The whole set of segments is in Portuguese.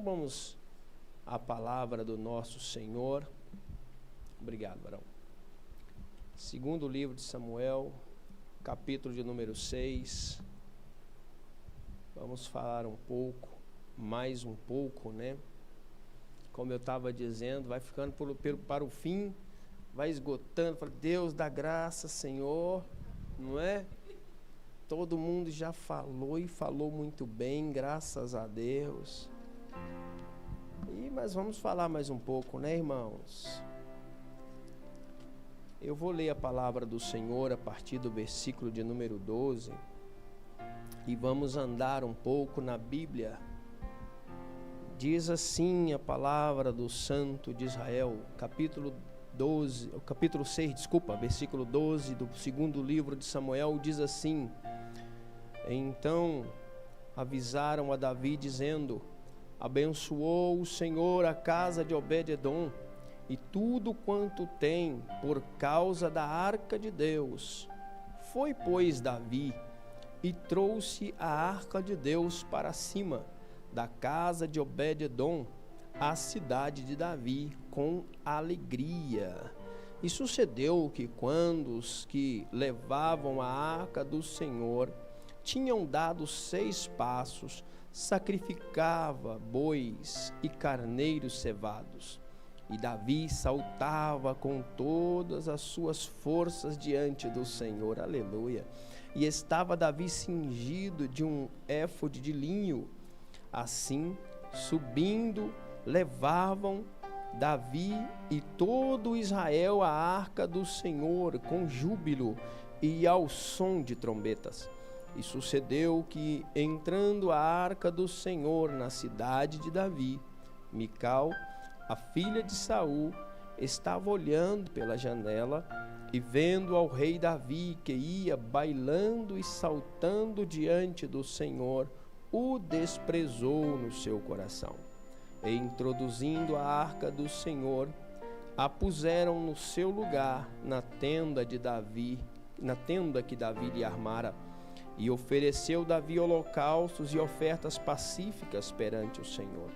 Então vamos à palavra do nosso Senhor. Obrigado, Barão. Segundo livro de Samuel, capítulo de número 6. Vamos falar mais um pouco, né? Como eu estava dizendo, vai ficando para o fim, vai esgotando. Fala, Deus dá graça, Senhor, não é? Todo mundo já falou e falou muito bem, graças a Deus. Mas vamos falar mais um pouco, né, irmãos? Eu vou ler a palavra do Senhor a partir do versículo de número 12 e vamos andar um pouco na Bíblia. Diz assim a palavra do Santo de Israel, capítulo 6, versículo 12 do segundo livro de Samuel, diz assim: Então avisaram a Davi dizendo: Abençoou o Senhor a casa de Obed-edom e tudo quanto tem por causa da arca de Deus. Foi, pois, Davi e trouxe a arca de Deus para cima da casa de Obed-edom, a cidade de Davi, com alegria. E sucedeu que quando os que levavam a arca do Senhor tinham dado 6 passos, sacrificava bois e carneiros cevados. E Davi saltava com todas as suas forças diante do Senhor. Aleluia. E estava Davi cingido de um éfode de linho. Assim, subindo, levavam Davi e todo Israel a arca do Senhor com júbilo e ao som de trombetas. E sucedeu que, entrando a arca do Senhor na cidade de Davi, Mical, a filha de Saul, estava olhando pela janela e vendo ao rei Davi que ia bailando e saltando diante do Senhor, o desprezou no seu coração. E introduzindo a arca do Senhor, a puseram no seu lugar na tenda de Davi, na tenda que Davi lhe armara. E ofereceu Davi holocaustos e ofertas pacíficas perante o Senhor.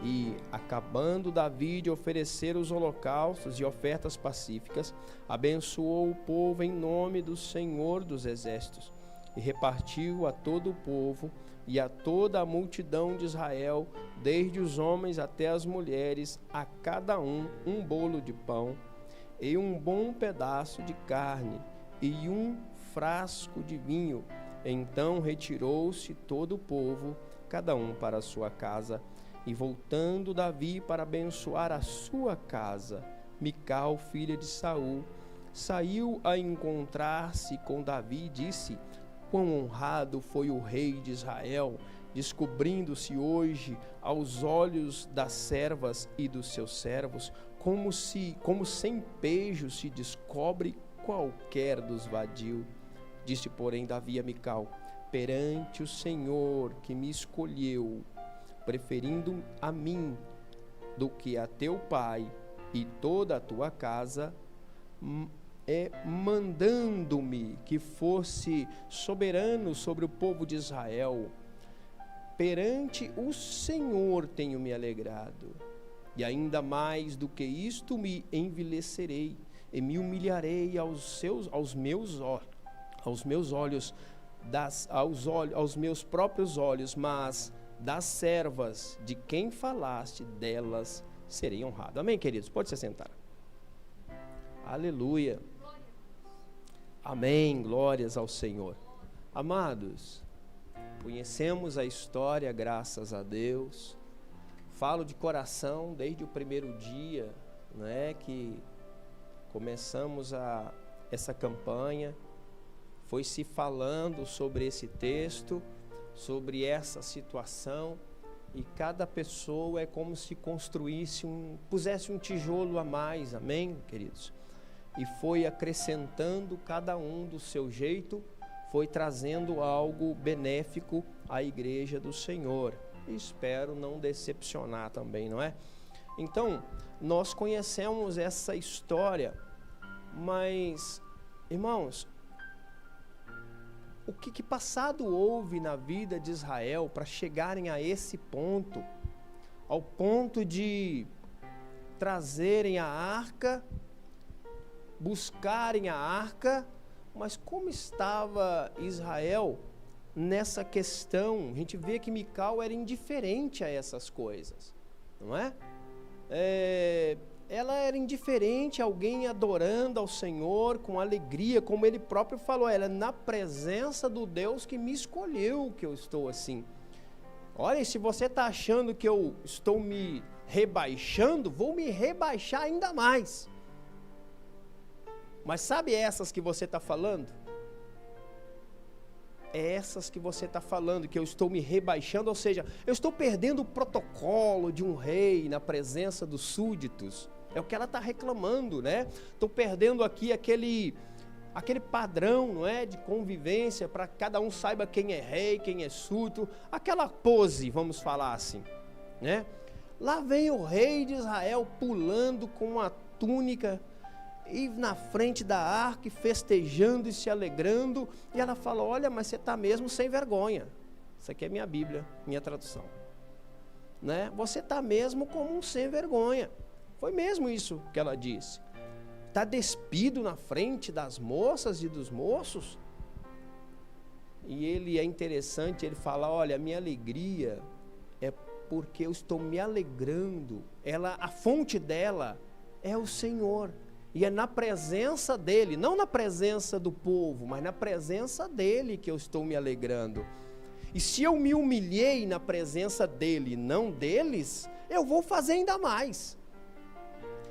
E, acabando Davi de oferecer os holocaustos e ofertas pacíficas, abençoou o povo em nome do Senhor dos Exércitos, e repartiu a todo o povo e a toda a multidão de Israel, desde os homens até as mulheres, a cada um bolo de pão, e um bom pedaço de carne, e um frasco de vinho. Então retirou-se todo o povo, cada um para a sua casa. E voltando Davi para abençoar a sua casa, Mical, filha de Saul, saiu a encontrar-se com Davi e disse: Quão honrado foi o rei de Israel, descobrindo-se hoje aos olhos das servas e dos seus servos, como sem pejo se descobre qualquer dos vadios. Disse, porém, Davi a Mical: perante o Senhor que me escolheu, preferindo a mim do que a teu pai e toda a tua casa, mandando-me que fosse soberano sobre o povo de Israel, perante o Senhor tenho me alegrado, e ainda mais do que isto me envilecerei e me humilharei aos meus olhos, aos meus próprios olhos, mas das servas de quem falaste, delas serei honrado. Amém, queridos? Pode se sentar. Aleluia. Amém, glórias ao Senhor. Amados, conhecemos a história, graças a Deus. Falo de coração desde o primeiro dia, né, que começamos essa campanha. Foi se falando sobre esse texto, sobre essa situação, e cada pessoa é como se pusesse um tijolo a mais, amém, queridos? E foi acrescentando cada um do seu jeito, foi trazendo algo benéfico à igreja do Senhor. E espero não decepcionar também, não é? Então, nós conhecemos essa história, mas, irmãos, o que passado houve na vida de Israel para chegarem a esse ponto ao ponto de trazerem a arca, buscarem a arca, mas como estava Israel nessa questão? A gente vê que Mical era indiferente a essas coisas, não é? Ela era indiferente a alguém adorando ao Senhor com alegria, como ele próprio falou, ela é na presença do Deus que me escolheu que eu estou assim. Olha, se você está achando que eu estou me rebaixando, vou me rebaixar ainda mais. Mas sabe essas que você está falando? É essas que você está falando, que eu estou me rebaixando, ou seja, eu estou perdendo o protocolo de um rei na presença dos súditos. É o que ela está reclamando, né? Estou perdendo aqui aquele padrão, não é, de convivência, para que cada um saiba quem é rei, quem é súdito, aquela pose, vamos falar assim, né? Lá vem o rei de Israel pulando com uma túnica e na frente da arca, festejando e se alegrando, e ela fala, olha, mas você está mesmo sem vergonha. Isso aqui é minha Bíblia, minha tradução, né? Você está mesmo como um sem vergonha. Foi mesmo isso que ela disse. Está despido na frente das moças e dos moços. E ele é interessante, ele fala, olha, a minha alegria é porque eu estou me alegrando. A fonte dela é o Senhor. E é na presença dele, não na presença do povo, mas na presença dele que eu estou me alegrando. E se eu me humilhei na presença dele, não deles, eu vou fazer ainda mais.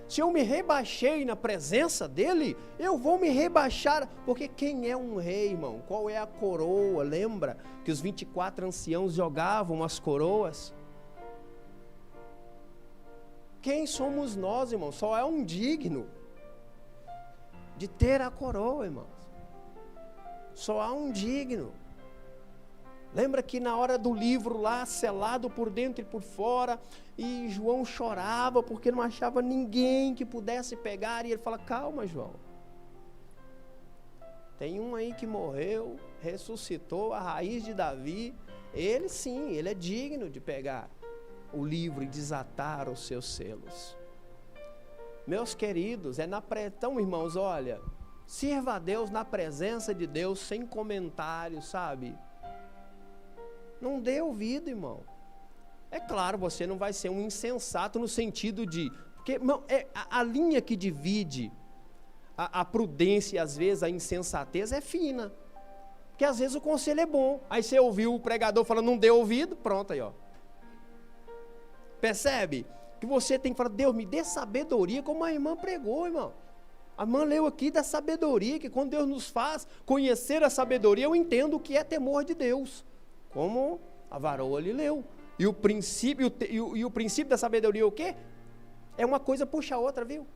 Se eu me rebaixei na presença dele, eu vou me rebaixar, porque quem é um rei, irmão? Qual é a coroa? Lembra que os 24 anciãos jogavam as coroas? Quem somos nós, irmão? Só é um digno de ter a coroa, irmãos. Só há um digno. Lembra que na hora do livro lá, selado por dentro e por fora, e João chorava porque não achava ninguém que pudesse pegar, e ele fala, calma, João. Tem um aí que morreu, ressuscitou, a raiz de Davi, ele sim, ele é digno de pegar o livro e desatar os seus selos. Meus queridos, então, irmãos, olha, sirva a Deus na presença de Deus, sem comentários, sabe? Não dê ouvido, irmão. É claro, você não vai ser um insensato no sentido de... Porque, irmão, a linha que divide a prudência e às vezes a insensatez é fina. Porque às vezes o conselho é bom. Aí você ouviu o pregador falando, não dê ouvido, pronto aí, ó. Percebe? Que você tem que falar, Deus, me dê sabedoria, como a irmã pregou, irmão. A irmã leu aqui da sabedoria, que quando Deus nos faz conhecer a sabedoria, eu entendo o que é temor de Deus. Como a varoa lhe leu. E o princípio da sabedoria é o quê? É uma coisa puxa a outra, viu?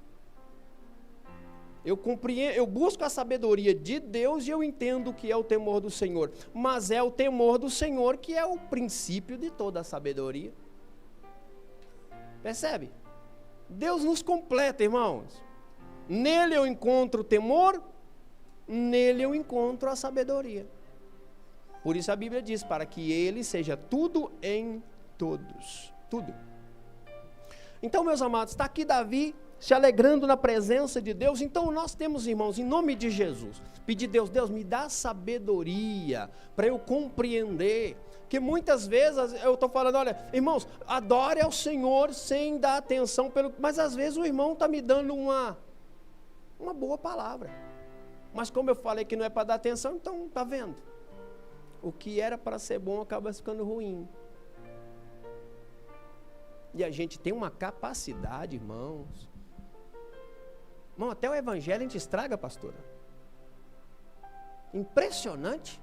Eu compreendo, eu busco a sabedoria de Deus e eu entendo o que é o temor do Senhor. Mas é o temor do Senhor que é o princípio de toda a sabedoria. Percebe? Deus nos completa, irmãos. Nele eu encontro o temor, nele eu encontro a sabedoria. Por isso a Bíblia diz, para que ele seja tudo em todos. Tudo. Então, meus amados, está aqui Davi se alegrando na presença de Deus. Então nós temos, irmãos, em nome de Jesus, pedir Deus me dá sabedoria para eu compreender. Que muitas vezes eu estou falando, olha, irmãos, adore ao Senhor sem dar atenção, mas às vezes o irmão está me dando uma boa palavra. Mas como eu falei que não é para dar atenção, então está vendo? O que era para ser bom acaba ficando ruim. E a gente tem uma capacidade, irmãos. Irmão, até o evangelho a gente estraga, pastora. Impressionante.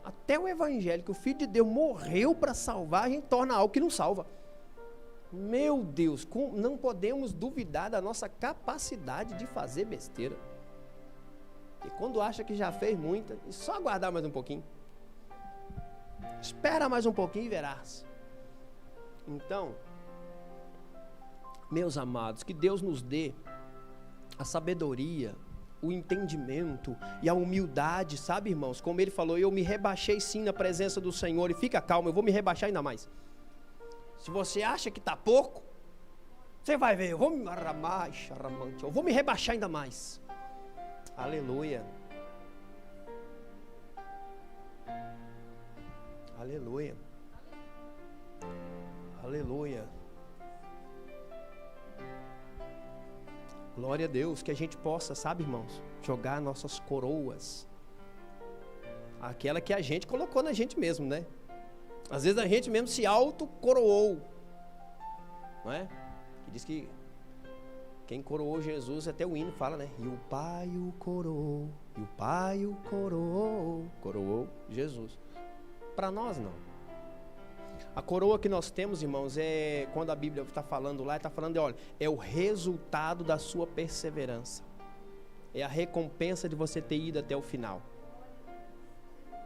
Até o evangelho, que o Filho de Deus morreu para salvar, a gente torna algo que não salva. Meu Deus, não podemos duvidar da nossa capacidade de fazer besteira. E quando acha que já fez muita, é só aguardar mais um pouquinho. Espera mais um pouquinho e verás. Então, meus amados, que Deus nos dê a sabedoria, o entendimento e a humildade, sabe, irmãos? Como ele falou, eu me rebaixei sim na presença do Senhor, e fica calmo, eu vou me rebaixar ainda mais. Se você acha que está pouco, você vai ver, eu vou me rebaixar ainda mais. Aleluia. Aleluia. Aleluia. Glória a Deus, que a gente possa, sabe, irmãos, jogar nossas coroas, aquela que a gente colocou na gente mesmo, né? Às vezes a gente mesmo se auto-coroou, não é? Que diz que quem coroou Jesus, até o hino fala, né? E o Pai o coroou, e o Pai o coroou Jesus. Para nós não. A coroa que nós temos, irmãos, é quando a Bíblia está falando lá, está falando, olha, é o resultado da sua perseverança. É a recompensa de você ter ido até o final.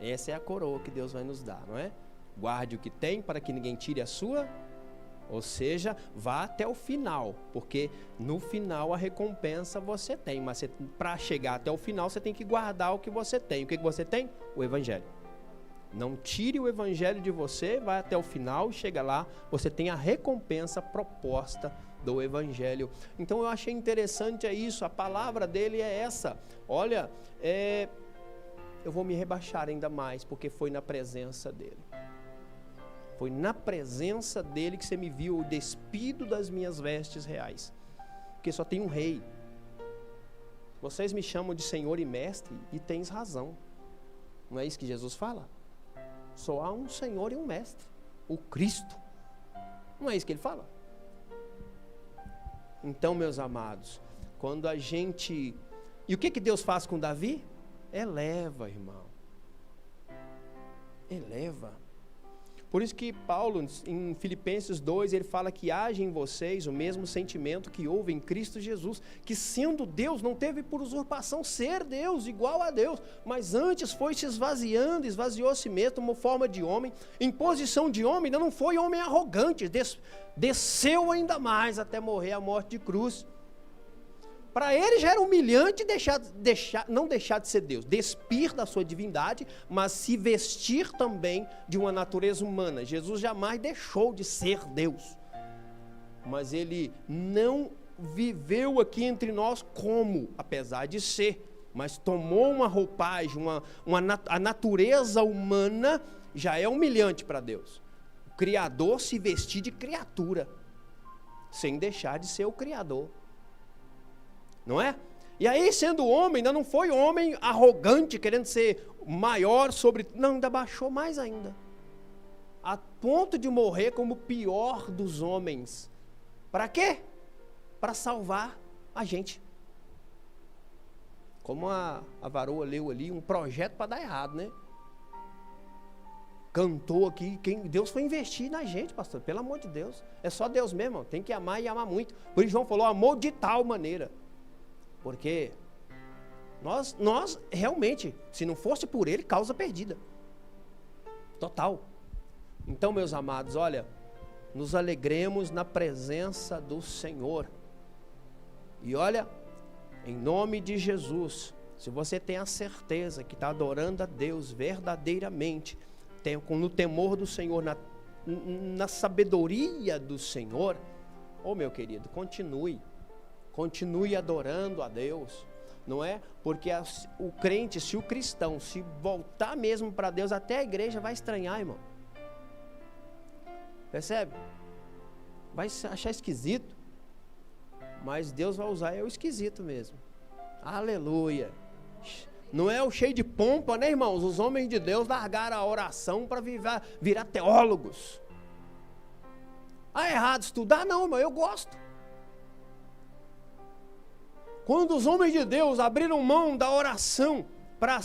Essa é a coroa que Deus vai nos dar, não é? Guarde o que tem para que ninguém tire a sua, ou seja, vá até o final, porque no final a recompensa você tem, mas para chegar até o final você tem que guardar o que você tem. O que você tem? O Evangelho. Não tire o Evangelho de você, vai até o final, chega lá, você tem a recompensa proposta do Evangelho. Então eu achei interessante isso, a palavra dele é essa. Olha, eu vou me rebaixar ainda mais, porque foi na presença dele. Foi na presença dele que você me viu o despido das minhas vestes reais. Porque só tem um rei. Vocês me chamam de Senhor e Mestre, e tens razão. Não é isso que Jesus fala? Só há um Senhor e um Mestre, o Cristo. Não é isso que ele fala? Então, meus amados, quando a gente... E o que Deus faz com Davi? Eleva, irmão. Eleva. Por isso que Paulo, em Filipenses 2, ele fala que age em vocês o mesmo sentimento que houve em Cristo Jesus, que sendo Deus, não teve por usurpação ser Deus, igual a Deus, mas antes foi se esvaziando, esvaziou a si mesmo, tomou forma de homem, em posição de homem, ainda não foi homem arrogante, desceu ainda mais até morrer a morte de cruz. Para ele já era humilhante não deixar de ser Deus, despir da sua divindade, mas se vestir também de uma natureza humana. Jesus jamais deixou de ser Deus, mas ele não viveu aqui entre nós como, apesar de ser, mas tomou uma roupagem, a natureza humana já é humilhante para Deus. O Criador se vestir de criatura, sem deixar de ser o Criador. Não é? E aí, sendo homem, ainda não foi homem arrogante, querendo ser maior sobre... Não, ainda baixou mais ainda. A ponto de morrer como o pior dos homens. Para quê? Para salvar a gente. Como a varoa leu ali, um projeto para dar errado, né? Cantou aqui, Deus foi investir na gente, pastor, pelo amor de Deus. É só Deus mesmo, tem que amar e amar muito. Por isso João falou, amor de tal maneira. Porque nós realmente, se não fosse por ele, causa perdida. Total. Então, meus amados, olha, nos alegremos na presença do Senhor. E olha, em nome de Jesus, se você tem a certeza que está adorando a Deus verdadeiramente, no temor do Senhor, na sabedoria do Senhor, meu querido, continue adorando a Deus, não é? Porque o crente, se o cristão se voltar mesmo para Deus, até a igreja vai estranhar, irmão. Percebe? Vai achar esquisito, mas Deus vai usar o esquisito mesmo. Aleluia. Não é o cheio de pompa, né, irmãos? Os homens de Deus largaram a oração para virar teólogos. É errado estudar? Não, irmão, eu gosto. Quando os homens de Deus abriram mão da oração para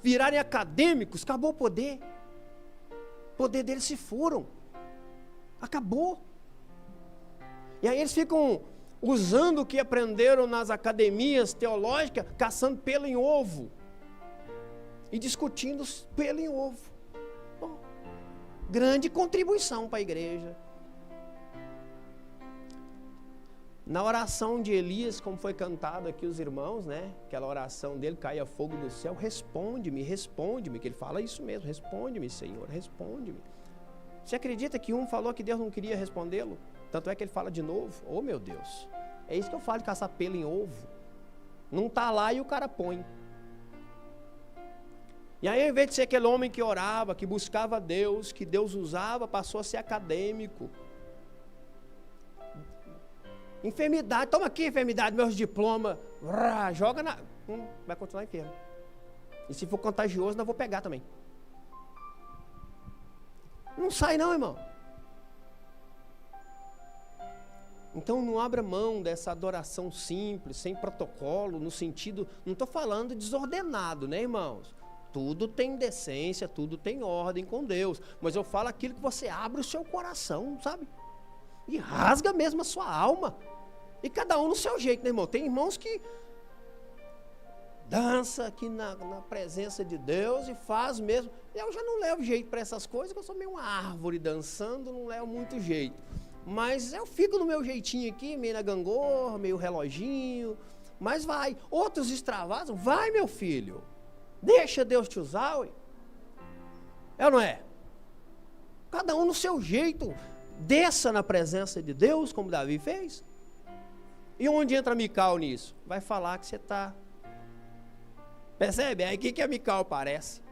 virarem acadêmicos, acabou o poder. O poder deles se foram. Acabou. E aí eles ficam usando o que aprenderam nas academias teológicas, caçando pelo em ovo. E discutindo pelo em ovo. Bom, grande contribuição para a igreja. Na oração de Elias, como foi cantado aqui os irmãos, né? Aquela oração dele, caia fogo do céu, responde-me, que ele fala isso mesmo, responde-me, Senhor, responde-me. Você acredita que um falou que Deus não queria respondê-lo? Tanto é que ele fala de novo. Oh, meu Deus. É isso que eu falo de caçar pelo em ovo. Não está lá e o cara põe. E aí, ao invés de ser aquele homem que orava, que buscava Deus, que Deus usava, passou a ser acadêmico. Enfermidade, toma aqui enfermidade, meus diplomas. Joga na... vai continuar enfermo. E se for contagioso, não vou pegar também. Não sai não, irmão. Então não abra mão dessa adoração simples, sem protocolo, no sentido, não estou falando desordenado, né, irmãos? Tudo tem decência, tudo tem ordem com Deus. Mas eu falo aquilo que você abre o seu coração, sabe? E rasga mesmo a sua alma. E cada um no seu jeito, né, irmão? Tem irmãos que dança aqui na presença de Deus e faz mesmo. Eu já não levo jeito para essas coisas, que eu sou meio uma árvore dançando, não levo muito jeito. Mas eu fico no meu jeitinho aqui, meio na gangorra, meio reloginho. Mas vai. Outros extravasam. Vai, meu filho. Deixa Deus te usar, ué. É ou não é? Cada um no seu jeito. Desça na presença de Deus, como Davi fez. E onde entra Mical nisso? Vai falar que você está... Percebe? É aqui que a Mical aparece.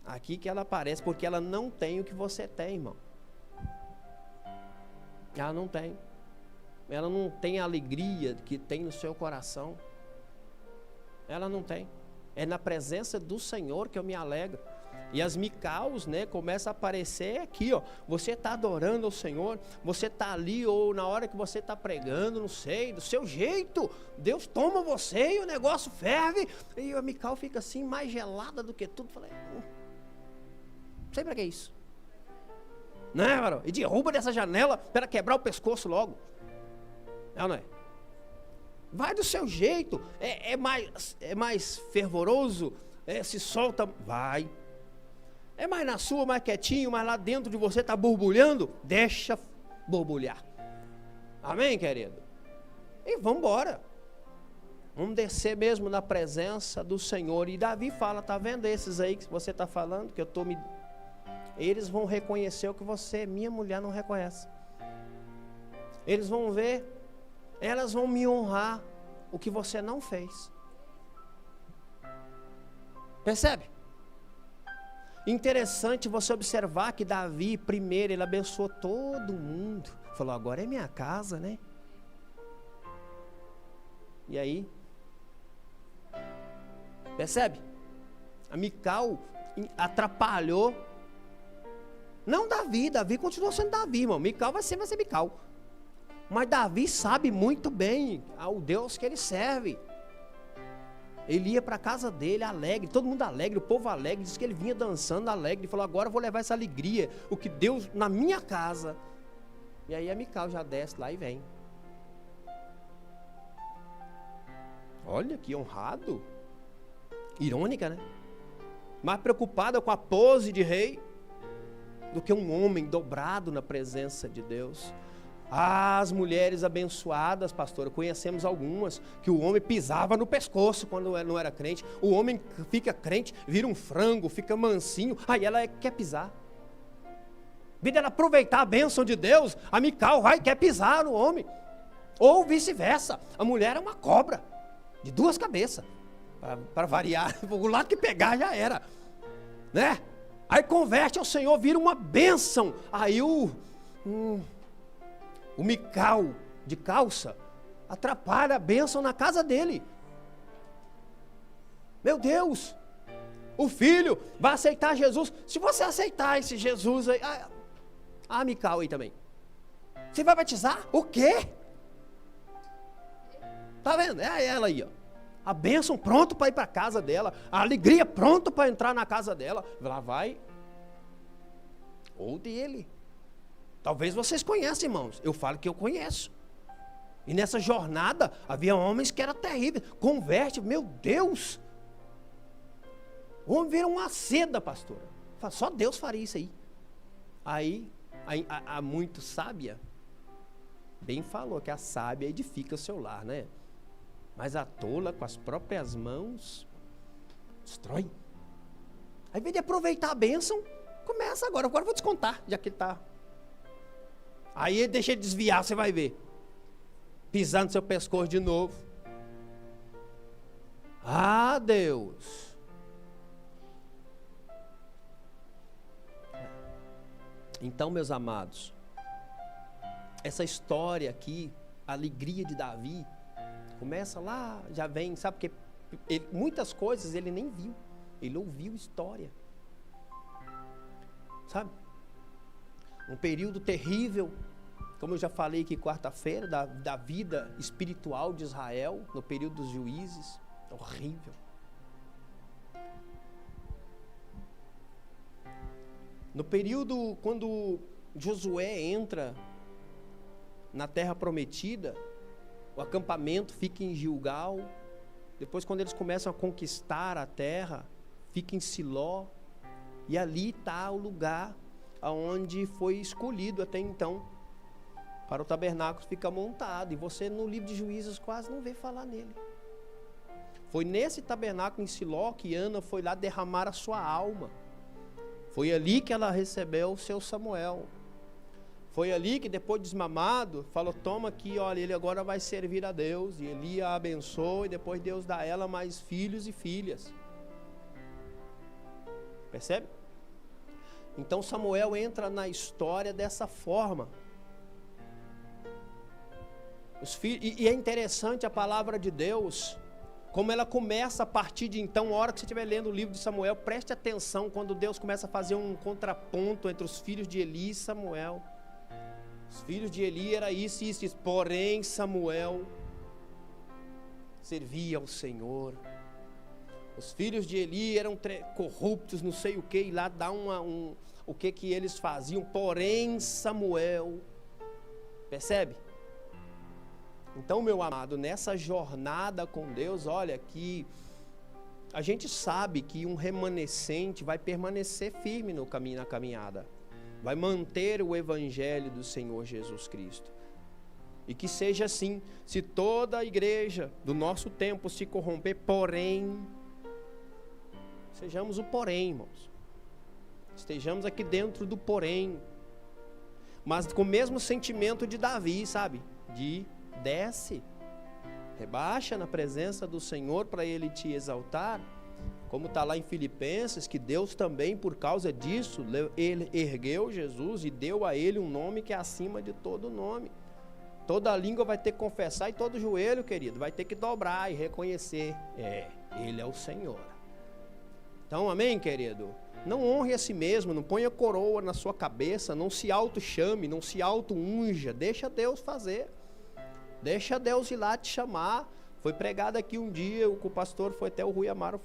Aqui que ela aparece, porque ela não tem o que você tem, irmão. Ela não tem. Ela não tem a alegria que tem no seu coração. Ela não tem. É na presença do Senhor que eu me alegro. E as Micaus, né, começam a aparecer aqui, ó. Você está adorando ao Senhor, você está ali, ou na hora que você está pregando, não sei, do seu jeito, Deus toma você e o negócio ferve, e a Mical fica assim, mais gelada do que tudo. Falei, não sei para que isso. Né, varão? E derruba dessa janela para quebrar o pescoço logo. É ou não é? Vai do seu jeito, é mais fervoroso, se solta, vai. É mais na sua, mais quietinho, mas lá dentro de você está borbulhando, deixa borbulhar. Amém, querido? E vamos embora. Vamos descer mesmo na presença do Senhor. E Davi fala, tá vendo esses aí que você está falando, que eu estou me... Eles vão reconhecer o que você, minha mulher, não reconhece. Eles vão ver, elas vão me honrar o que você não fez. Percebe? Interessante você observar que Davi, primeiro, ele abençoou todo mundo. Falou, agora é minha casa, né? E aí? Percebe? A Mical atrapalhou. Não Davi, Davi continuou sendo Davi, irmão. Mical vai ser Mical. Mas Davi sabe muito bem ao Deus que ele serve. Ele ia para a casa dele alegre, todo mundo alegre, o povo alegre, diz que ele vinha dançando alegre, ele falou, agora eu vou levar essa alegria, o que Deus na minha casa. E aí a Mical já desce lá e vem. Olha que honrado. Irônica, né? Mais preocupada com a pose de rei do que um homem dobrado na presença de Deus. As mulheres abençoadas, pastora, conhecemos algumas, que o homem pisava no pescoço quando não era crente. O homem fica crente, vira um frango, fica mansinho, aí ela quer pisar. Em vez dela aproveitar a bênção de Deus, a Mical vai e quer pisar no homem. Ou vice-versa, a mulher é uma cobra, de duas cabeças, para variar, o lado que pegar já era, né? Aí converte ao Senhor, vira uma bênção, aí o Mical de calça atrapalha a bênção na casa dele. Meu Deus, o filho vai aceitar Jesus. Se você aceitar esse Jesus aí, a Mical aí também, você vai batizar? O quê? Tá vendo? É ela aí, ó. A bênção pronto para ir para a casa dela, a alegria pronto para entrar na casa dela. Lá vai ou dele. Talvez vocês conheçam, irmãos. Eu falo que eu conheço. E nessa jornada, havia homens que eram terríveis. Converte, meu Deus. O homem vira uma seda, pastora. Só Deus faria isso aí. Aí, a muito sábia, bem falou que a sábia edifica o seu lar, né? Mas a tola, com as próprias mãos, destrói. Aí, ao invés de aproveitar a bênção, começa agora eu vou descontar, já que ele está. Aí ele deixa ele desviar, você vai ver. Pisando no seu pescoço de novo. Ah, Deus. Então, meus amados, essa história aqui, a alegria de Davi, começa lá, já vem, sabe, porque muitas coisas ele nem viu, ele ouviu história, sabe? Um período terrível, como eu já falei aqui quarta-feira, da vida espiritual de Israel, no período dos juízes, horrível. No período quando Josué entra na terra prometida, o acampamento fica em Gilgal. Depois, quando eles começam a conquistar a terra, fica em Siló. E ali está o lugar onde foi escolhido até então para o tabernáculo ficar montado. E você no livro de Juízes quase não vê falar nele. Foi nesse tabernáculo em Siló que Ana foi lá derramar a sua alma. Foi ali que ela recebeu o seu Samuel. Foi ali que depois desmamado, falou, toma aqui, olha, ele agora vai servir a Deus. E Eli a abençoa e depois Deus dá a ela mais filhos e filhas. Percebe? Então Samuel entra na história dessa forma. E é interessante a palavra de Deus, como ela começa a partir de então, a hora que você estiver lendo o livro de Samuel, preste atenção quando Deus começa a fazer um contraponto entre os filhos de Eli e Samuel. Os filhos de Eli era isso e isso, porém Samuel servia ao Senhor. Os filhos de Eli eram corruptos, não sei o que, e lá dá o que eles faziam, porém Samuel, percebe? Então, meu amado, nessa jornada com Deus, olha que a gente sabe que um remanescente vai permanecer firme no caminho, na caminhada, vai manter o evangelho do Senhor Jesus Cristo. E que seja assim, se toda a igreja do nosso tempo se corromper, porém, sejamos o porém, irmãos. Estejamos aqui dentro do porém, mas com o mesmo sentimento de Davi, sabe? De desce, rebaixa na presença do Senhor para Ele te exaltar, como está lá em Filipenses, que Deus também por causa disso, Ele ergueu Jesus e deu a Ele um nome que é acima de todo nome. Toda língua vai ter que confessar e todo joelho, querido, vai ter que dobrar e reconhecer, Ele é o Senhor. Então, amém, querido? Não honre a si mesmo, não ponha coroa na sua cabeça, não se auto-chame, não se auto-unja, deixa Deus fazer. Deixa Deus ir lá te chamar. Foi pregado aqui um dia, o pastor foi até o Rui Amaro,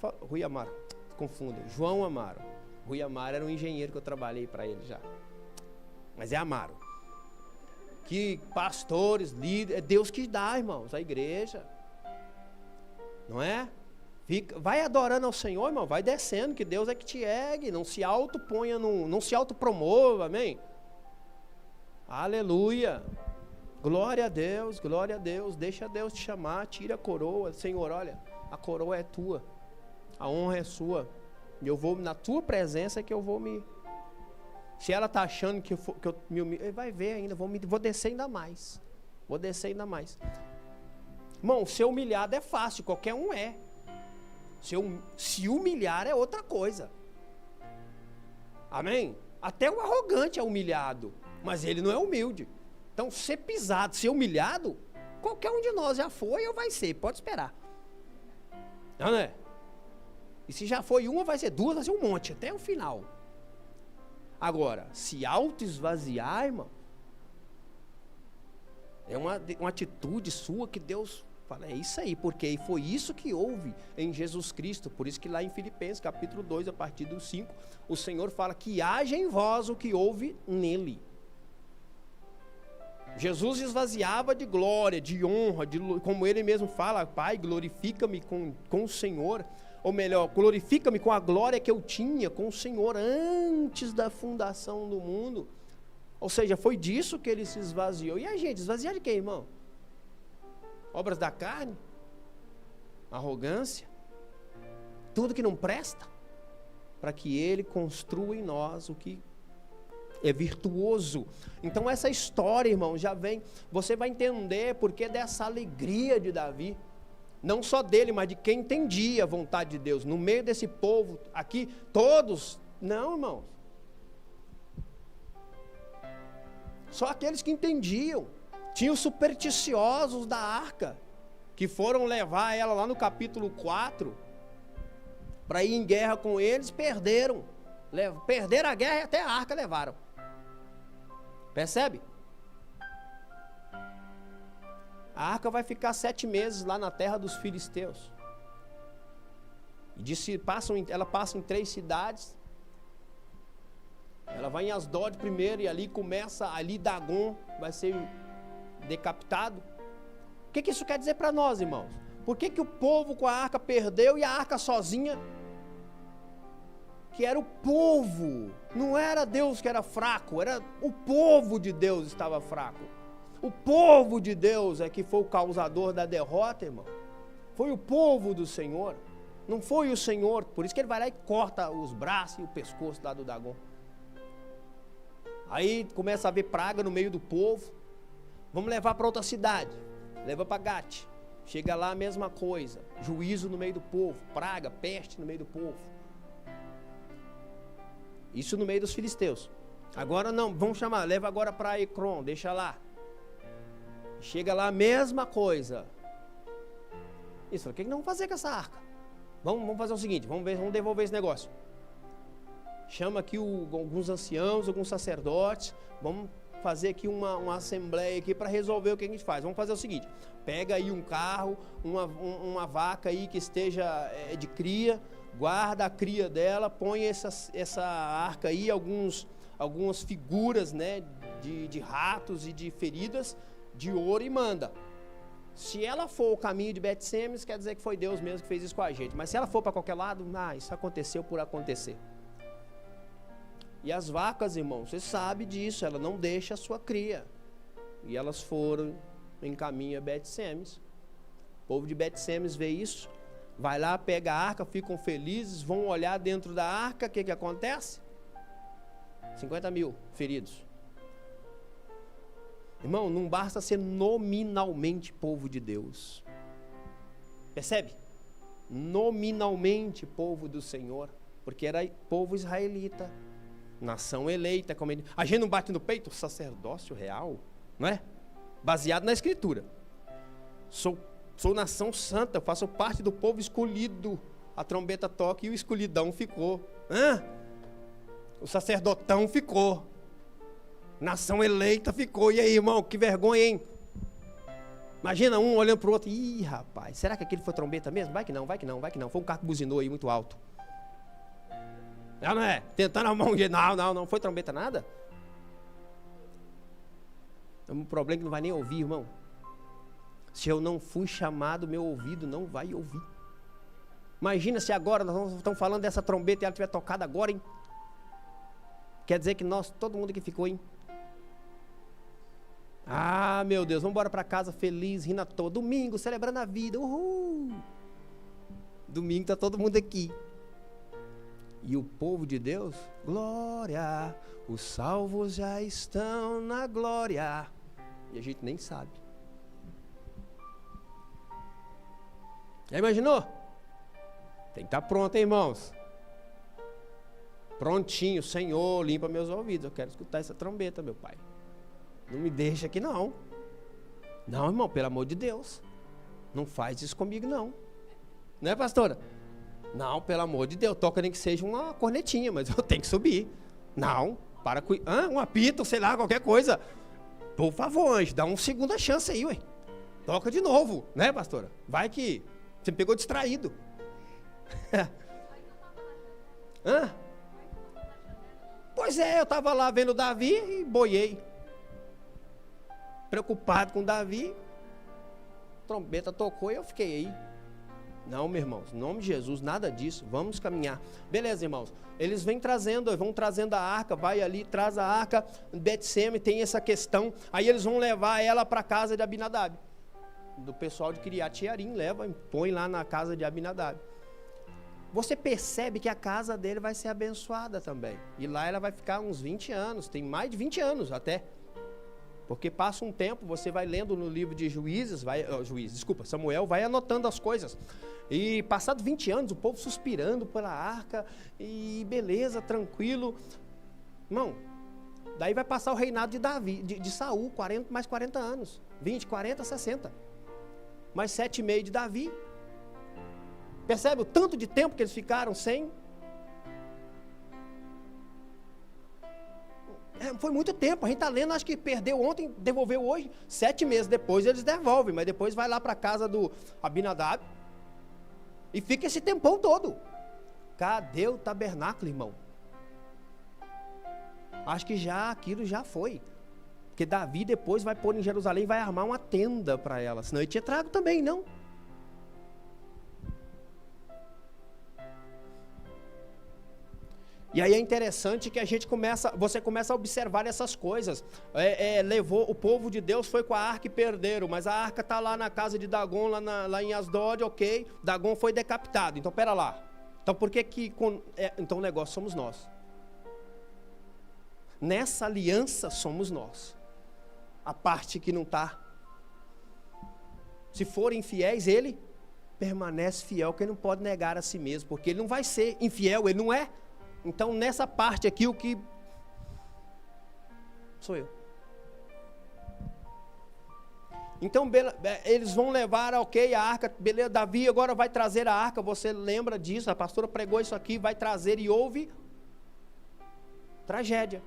João Amaro. Rui Amaro era um engenheiro que eu trabalhei para ele já. Mas é Amaro. Que pastores, líderes, é Deus que dá, irmãos, a igreja. Não é? Vai adorando ao Senhor, irmão, vai descendo, que Deus é que te ergue, não se autoponha, não se autopromova, amém? Aleluia. Glória a Deus, deixa Deus te chamar, tira a coroa, Senhor, olha, a coroa é tua, a honra é sua, e eu vou, na tua presença que eu vou me, se ela está achando que eu me, vai ver ainda, vou descer ainda mais, irmão, ser humilhado é fácil, qualquer um é, se humilhar é outra coisa, amém? Até o arrogante é humilhado, mas ele não é humilde. Então, ser pisado, ser humilhado, qualquer um de nós já foi ou vai ser, pode esperar. Não é? E se já foi uma, vai ser duas, vai ser um monte, até o final. Agora, se auto-esvaziar, irmão, é uma atitude sua que Deus fala, é isso aí, porque foi isso que houve em Jesus Cristo. Por isso que lá em Filipenses, capítulo 2, a partir do 5, o Senhor fala que haja em vós o que houve nele. Jesus esvaziava de glória, de honra, como ele mesmo fala, Pai, glorifica-me com o Senhor, ou melhor, glorifica-me com a glória que eu tinha com o Senhor antes da fundação do mundo. Ou seja, foi disso que ele se esvaziou. E a gente, esvaziar de quê, irmão? Obras da carne? Arrogância? Tudo que não presta? para que Ele construa em nós o que é virtuoso. Então essa história, irmão, já vem, você vai entender porque dessa alegria de Davi, não só dele, mas de quem entendia a vontade de Deus, no meio desse povo aqui, todos, não, irmãos, só aqueles que entendiam. Tinha os supersticiosos da arca, que foram levar ela lá no capítulo 4, para ir em guerra com eles, perderam a guerra e até a arca levaram. Percebe? A arca vai ficar 7 meses lá na terra dos filisteus. E ela passa em 3 cidades. Ela vai em Asdod primeiro, e ali começa, ali Dagon vai ser decapitado. O que isso quer dizer para nós, irmãos? Por que o povo com a arca perdeu e a arca sozinha? Que era o povo, não era Deus que era fraco, era o povo de Deus estava fraco. O povo de Deus é que foi o causador da derrota, irmão. Foi o povo do Senhor, não foi o Senhor. Por isso que ele vai lá e corta os braços e o pescoço lá do Dagon. Aí começa a haver praga no meio do povo. Vamos levar para outra cidade, leva para Gate. Chega lá a mesma coisa, juízo no meio do povo, praga, peste no meio do povo. Isso no meio dos filisteus. Agora não, vamos chamar, leva agora para Ecrom, deixa lá. Chega lá a mesma coisa. Isso, o que nós vamos fazer com essa arca? Vamos fazer o seguinte, vamos devolver esse negócio. Chama aqui alguns anciãos, alguns sacerdotes, vamos fazer aqui uma assembleia aqui para resolver o que a gente faz. Vamos fazer o seguinte, pega aí um carro, uma vaca aí que esteja de cria, guarda a cria dela, põe essa arca aí, algumas figuras, né, de ratos e de feridas de ouro, e manda. Se ela for o caminho de Bet-Semes, quer dizer que foi Deus mesmo que fez isso com a gente. Mas se ela for para qualquer lado, isso aconteceu por acontecer. E as vacas, irmão, você sabe disso, ela não deixa a sua cria. E elas foram em caminho a Bet-Semes. O povo de Bet-Semes vê isso, vai lá, pega a arca, ficam felizes, vão olhar dentro da arca, o que acontece? 50 mil feridos. Irmão, não basta ser nominalmente povo de Deus. Percebe? Nominalmente povo do Senhor, porque era povo israelita. Nação eleita, como ele... A gente não bate no peito, sacerdócio real, não é? Baseado na Escritura. Sou nação santa, faço parte do povo escolhido. A trombeta toca e o escolhidão ficou. O sacerdotão ficou. Nação eleita ficou. E aí, irmão, que vergonha, hein? Imagina um olhando para o outro. Ih, rapaz, será que aquele foi trombeta mesmo? Vai que não. Foi um carro que buzinou aí muito alto. Não é? Tentando arrumar um jeito. Não foi trombeta nada. O problema é que não vai nem ouvir, irmão. Se eu não fui chamado, meu ouvido não vai ouvir. Imagina se agora nós estamos falando dessa trombeta e ela tiver tocado agora, hein? Quer dizer que todo mundo que ficou, hein? Ah, meu Deus, vamos embora para casa feliz, rindo à toa. Domingo, celebrando a vida. Uhul! Domingo está todo mundo aqui. E o povo de Deus, glória, os salvos já estão na glória. E a gente nem sabe. Já imaginou? Tem que estar pronto, hein, irmãos? Prontinho, Senhor, limpa meus ouvidos. Eu quero escutar essa trombeta, meu Pai. Não me deixa aqui, não. Não, irmão, pelo amor de Deus. Não faz isso comigo, não. Não é, pastora? Não, pelo amor de Deus, toca nem que seja uma cornetinha, mas eu tenho que subir. Não, para com... um apito, sei lá, qualquer coisa. Por favor, anjo, dá uma segunda chance aí, ué. Toca de novo, né, pastora? Vai que você me pegou distraído. Pois é, eu estava lá vendo Davi e boiei. Preocupado com Davi. A trombeta tocou e eu fiquei aí. Não, meus irmãos, em nome de Jesus, nada disso, vamos caminhar. Beleza, irmãos, eles vão trazendo a arca, vai ali, traz a arca, Bet-Semes tem essa questão, aí eles vão levar ela para a casa de Abinadab, do pessoal de Kiriat Jearim, leva e põe lá na casa de Abinadab. você percebe que a casa dele vai ser abençoada também. E lá ela vai ficar uns 20 anos, tem mais de 20 anos até. Porque passa um tempo, você vai lendo no livro de Samuel vai anotando as coisas. E passados 20 anos, o povo suspirando pela arca, e beleza, tranquilo. Irmão, daí vai passar o reinado de Davi, de Saul, mais 40 anos. 20, 40, 60. Mais 7,5 de Davi. Percebe o tanto de tempo que eles ficaram sem? Foi muito tempo, a gente está lendo, acho que perdeu ontem, devolveu hoje, 7 meses depois eles devolvem, mas depois vai lá para a casa do Abinadab e fica esse tempão todo. Cadê o tabernáculo, irmão? Acho que aquilo já foi, porque Davi depois vai pôr em Jerusalém e vai armar uma tenda para ela, senão ele tinha trago também, não? E aí é interessante que você começa a observar essas coisas. Levou o povo de Deus, foi com a arca e perderam, mas a arca está lá na casa de Dagon, lá em Asdod, ok? Dagon foi decapitado, então pera lá. Então por que então o negócio somos nós. Nessa aliança somos nós. A parte que não está. Se forem infiéis, ele permanece fiel, porque ele não pode negar a si mesmo, porque ele não vai ser infiel, ele não é. Então, nessa parte aqui, o que sou eu. Então, eles vão levar, ok, a arca, beleza, Davi agora vai trazer a arca, você lembra disso, a pastora pregou isso aqui, vai trazer e houve tragédia.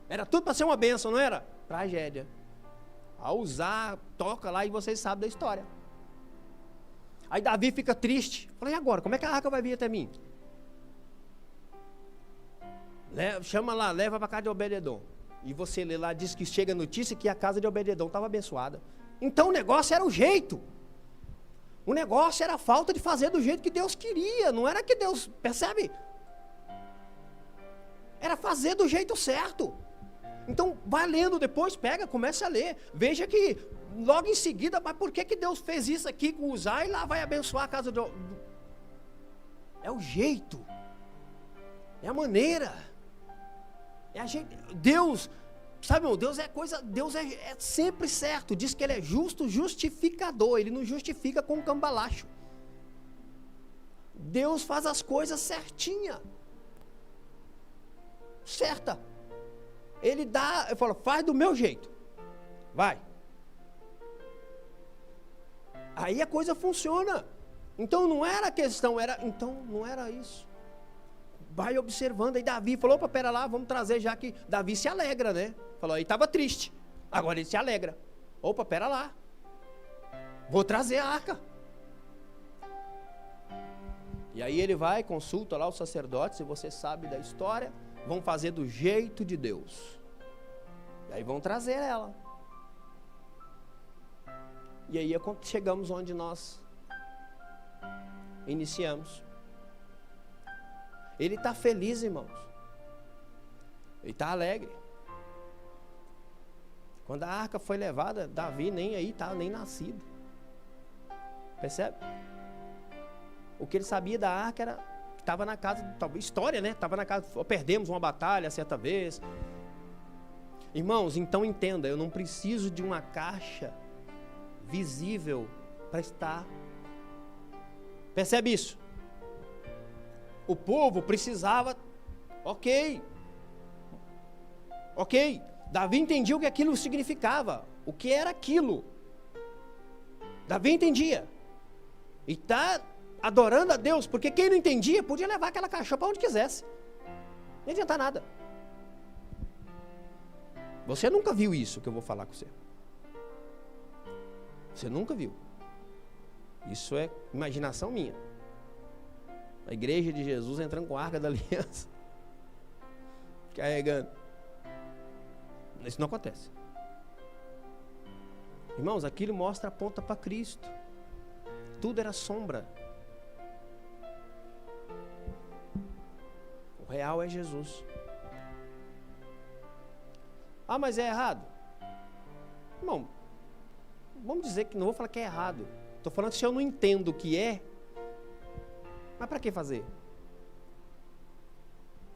Era tudo para ser uma bênção, não era? Tragédia. Ao usar, toca lá e vocês sabem da história. Aí Davi fica triste. Falei, e agora, como é que a arca vai vir até mim? Chama lá, leva para a casa de Obed-edom. E você lê lá, diz que chega a notícia que a casa de Obed-edom estava abençoada. Então o negócio era o jeito. O negócio era a falta de fazer do jeito que Deus queria. Não era que Deus, percebe? Era fazer do jeito certo. Então vai lendo depois, pega, começa a ler. Veja que logo em seguida, mas por que Deus fez isso aqui com Uzá e lá vai abençoar a casa do... É o jeito. É a maneira. É a gente, Deus, sabe, irmão, Deus é sempre certo. Diz que Ele é justo, justificador. Ele não justifica com cambalacho. Deus faz as coisas certinha. Certa. Ele fala, faz do meu jeito. Vai. Aí a coisa funciona. Então não era questão, não era isso. Vai observando, aí Davi falou, opa, pera lá, vamos trazer, já que Davi se alegra, né? Falou, aí estava triste, agora ele se alegra. Opa, pera lá, vou trazer a arca. E aí ele vai, consulta lá os sacerdotes, se você sabe da história, vão fazer do jeito de Deus. E aí vão trazer ela. E aí chegamos onde nós iniciamos. Ele está feliz, irmãos. Ele está alegre. Quando a arca foi levada, Davi nem aí estava, nem nascido. Percebe? O que ele sabia da arca era que estava na casa, talvez história, né? Estava na casa, perdemos uma batalha certa vez. Irmãos, então entenda, eu não preciso de uma caixa visível para estar. Percebe isso? O povo precisava, ok, Davi entendia o que aquilo significava, o que era aquilo, Davi entendia, e está adorando a Deus, porque quem não entendia, podia levar aquela caixa para onde quisesse, não adianta nada. Você nunca viu isso que eu vou falar com você, você nunca viu, isso é imaginação minha. A igreja de Jesus entrando com a arca da aliança, carregando. Isso não acontece. Irmãos, aquilo mostra a ponta para Cristo. Tudo era sombra. O real é Jesus. Ah, mas é errado? Irmão, vamos dizer que não vou falar que é errado. Estou falando que se eu não entendo o que é, Mas para que fazer?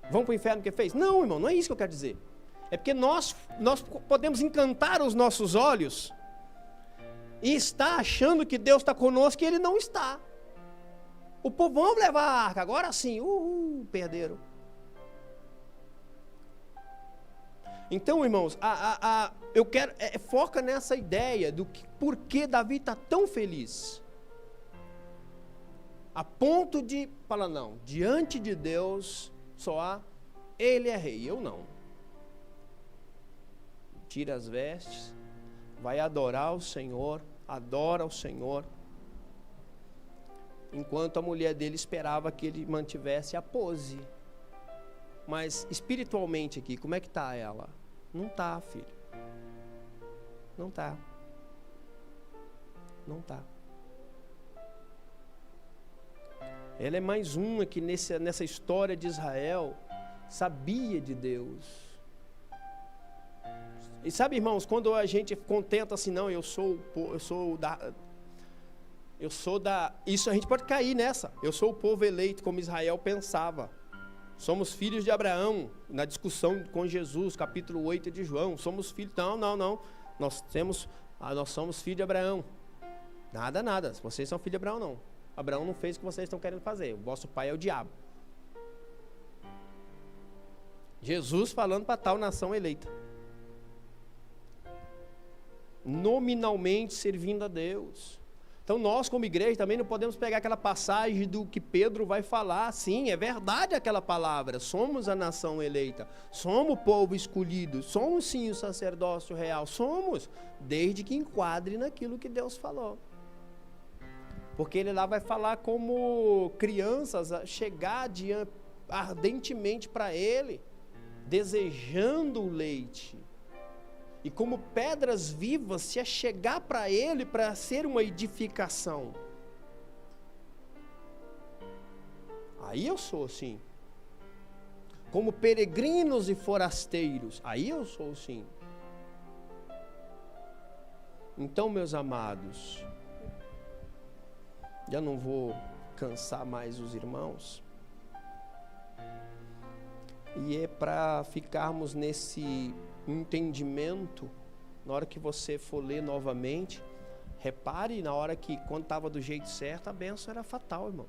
Vão para o inferno porque fez? Não, irmão, não é isso que eu quero dizer. É porque nós podemos encantar os nossos olhos e estar achando que Deus está conosco e Ele não está. O povo, vamos levar a arca, agora sim, perderam. Então, irmãos, eu quero, foca nessa ideia do que, por que Davi está tão feliz. A ponto de falar, não, diante de Deus, só há, Ele é rei, eu não. Tira as vestes, vai adorar o Senhor, adora o Senhor, enquanto a mulher dele esperava que ele mantivesse a pose. Mas espiritualmente aqui, como é que está ela? Não está, filho. Não está. Não está. Ela é mais uma que nessa história de Israel sabia de Deus. E sabe, irmãos, quando a gente contenta assim, não, eu sou da, isso a gente pode cair nessa. Eu sou o povo eleito, como Israel pensava. Somos filhos de Abraão, na discussão com Jesus, capítulo 8 de João. Somos filhos, não. Nós somos filhos de Abraão. Nada, vocês são filhos de Abraão, não. Abraão não fez o que vocês estão querendo fazer. O vosso pai é o diabo. Jesus falando para tal nação eleita. Nominalmente servindo a Deus. Então nós como igreja também não podemos pegar aquela passagem do que Pedro vai falar. Sim, é verdade aquela palavra. Somos a nação eleita. Somos o povo escolhido. Somos sim o sacerdócio real. Somos, desde que enquadre naquilo que Deus falou. Porque ele lá vai falar como crianças, chegar ardentemente para ele, desejando o leite. E como pedras vivas se achegar para ele para ser uma edificação. Aí eu sou sim. Como peregrinos e forasteiros. Aí eu sou sim. Então, meus amados, já não vou cansar mais os irmãos. E é para ficarmos nesse entendimento, na hora que você for ler novamente, repare na hora que, quando estava do jeito certo, a bênção era fatal, irmão.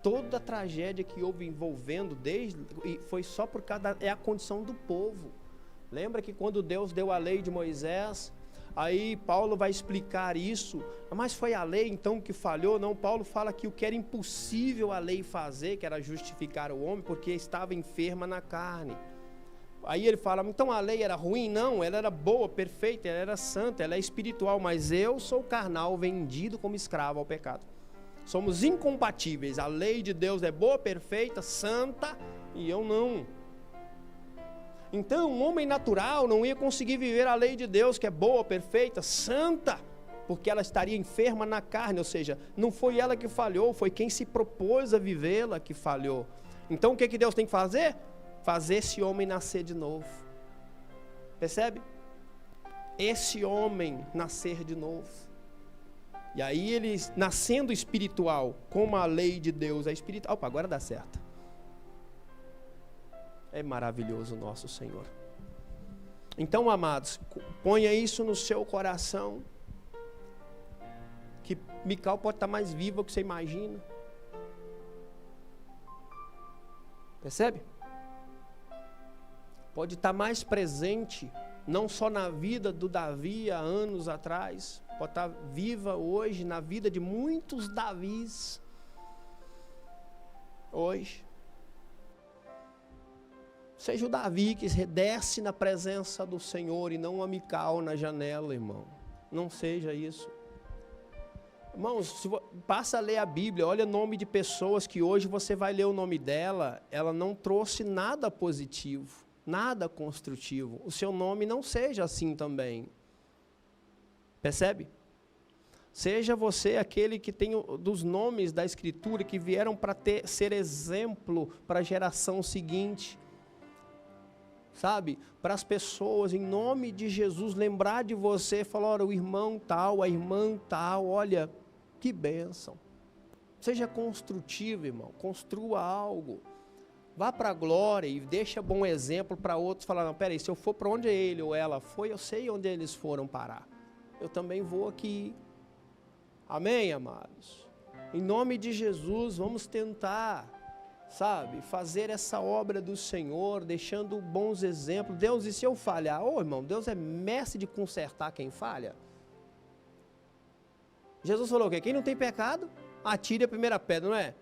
Toda a tragédia que houve envolvendo, foi só por causa é a condição do povo. Lembra que quando Deus deu a lei de Moisés, aí Paulo vai explicar isso, mas foi a lei então que falhou? Não, Paulo fala que o que era impossível a lei fazer, que era justificar o homem, porque estava enferma na carne. Aí ele fala, então a lei era ruim? Não, ela era boa, perfeita, ela era santa, ela é espiritual, mas eu sou carnal, vendido como escravo ao pecado. Somos incompatíveis, a lei de Deus é boa, perfeita, santa, e eu não. Então um homem natural não ia conseguir viver a lei de Deus, que é boa, perfeita, santa, porque ela estaria enferma na carne, ou seja, não foi ela que falhou, foi quem se propôs a vivê-la que falhou. Então o que Deus tem que fazer? Fazer esse homem nascer de novo. Percebe? Esse homem nascer de novo. E aí ele, nascendo espiritual, como a lei de Deus é espiritual. Opa, agora dá certo. É maravilhoso o nosso Senhor. Então, amados, ponha isso no seu coração. Que Mical pode estar mais viva do que você imagina. Percebe? Pode estar mais presente, não só na vida do Davi há anos atrás, pode estar viva hoje na vida de muitos Davis. Hoje. Seja o Davi que desce na presença do Senhor e não a Mical na janela, irmão. Não seja isso. Irmãos, passa a ler a Bíblia, olha o nome de pessoas que hoje você vai ler o nome dela, ela não trouxe nada positivo. Nada construtivo. O seu nome não seja assim também. Percebe? Seja você aquele que tem dos nomes da Escritura que vieram para ser exemplo para a geração seguinte. Sabe? Para as pessoas, em nome de Jesus, lembrar de você, falar, olha, o irmão tal, a irmã tal, olha, que bênção. Seja construtivo, irmão. Construa algo. Vá para a glória e deixa bom exemplo para outros. Falar, não, peraí, se eu for para onde ele ou ela foi, eu sei onde eles foram parar. Eu também vou aqui. Amém, amados? Em nome de Jesus, vamos tentar, sabe, fazer essa obra do Senhor, deixando bons exemplos. Deus, e se eu falhar? Ô, irmão, Deus é mestre de consertar quem falha. Jesus falou o quê? Quem não tem pecado, atire a primeira pedra, não é?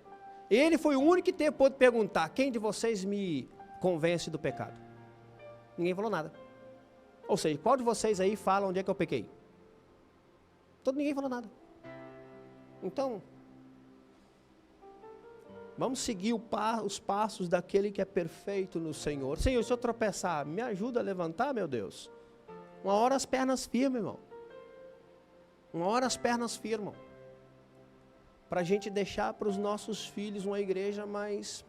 Ele foi o único que teve pôde perguntar, quem de vocês me convence do pecado? Ninguém falou nada. Ou seja, qual de vocês aí fala onde é que eu pequei? Ninguém falou nada. Então, vamos seguir os passos daquele que é perfeito no Senhor. Senhor, se eu tropeçar, me ajuda a levantar, meu Deus. Uma hora as pernas firmam, irmão. Uma hora as pernas firmam. Para a gente deixar para os nossos filhos uma igreja mais...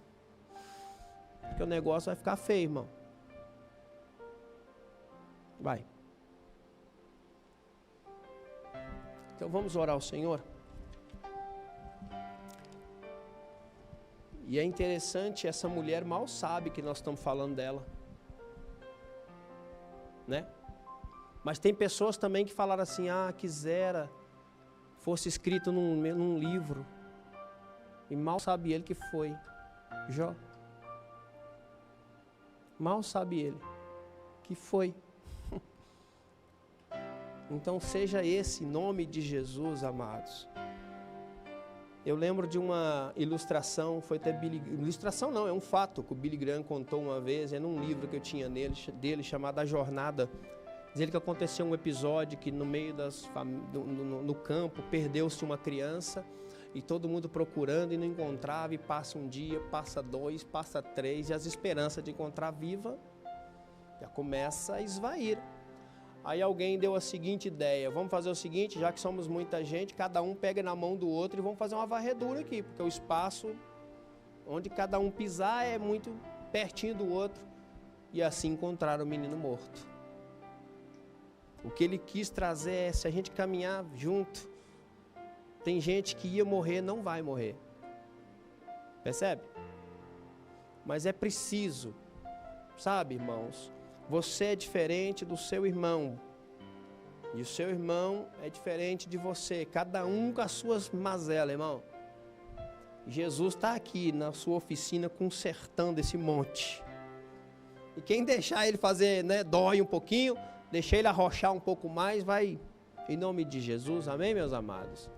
Porque o negócio vai ficar feio, irmão. Vai. Então vamos orar ao Senhor. E é interessante, essa mulher mal sabe que nós estamos falando dela. Né? Mas tem pessoas também que falaram assim, quisera fosse escrito num livro. E mal sabe ele que foi Jó. Mal sabe ele que foi. Então seja esse nome de Jesus, amados. Eu lembro de uma ilustração, foi até ilustração não, é um fato que o Billy Graham contou uma vez, é num livro que eu tinha dele chamado A Jornada. Diz ele que aconteceu um episódio que no meio no campo perdeu-se uma criança e todo mundo procurando e não encontrava, e passa um dia, passa 2, passa 3 e as esperanças de encontrar viva já começa a esvair. Aí alguém deu a seguinte ideia, vamos fazer o seguinte, já que somos muita gente, cada um pega na mão do outro e vamos fazer uma varredura aqui, porque o espaço onde cada um pisar é muito pertinho do outro. E assim encontraram o menino morto. O que ele quis trazer é, se a gente caminhar junto, tem gente que ia morrer, não vai morrer. Percebe? Mas é preciso, sabe, irmãos? Você é diferente do seu irmão. E o seu irmão é diferente de você. Cada um com as suas mazelas, irmão. Jesus está aqui na sua oficina consertando esse monte. E quem deixar ele fazer, dói um pouquinho, deixar ele arrochar um pouco mais, vai, em nome de Jesus, amém, meus amados?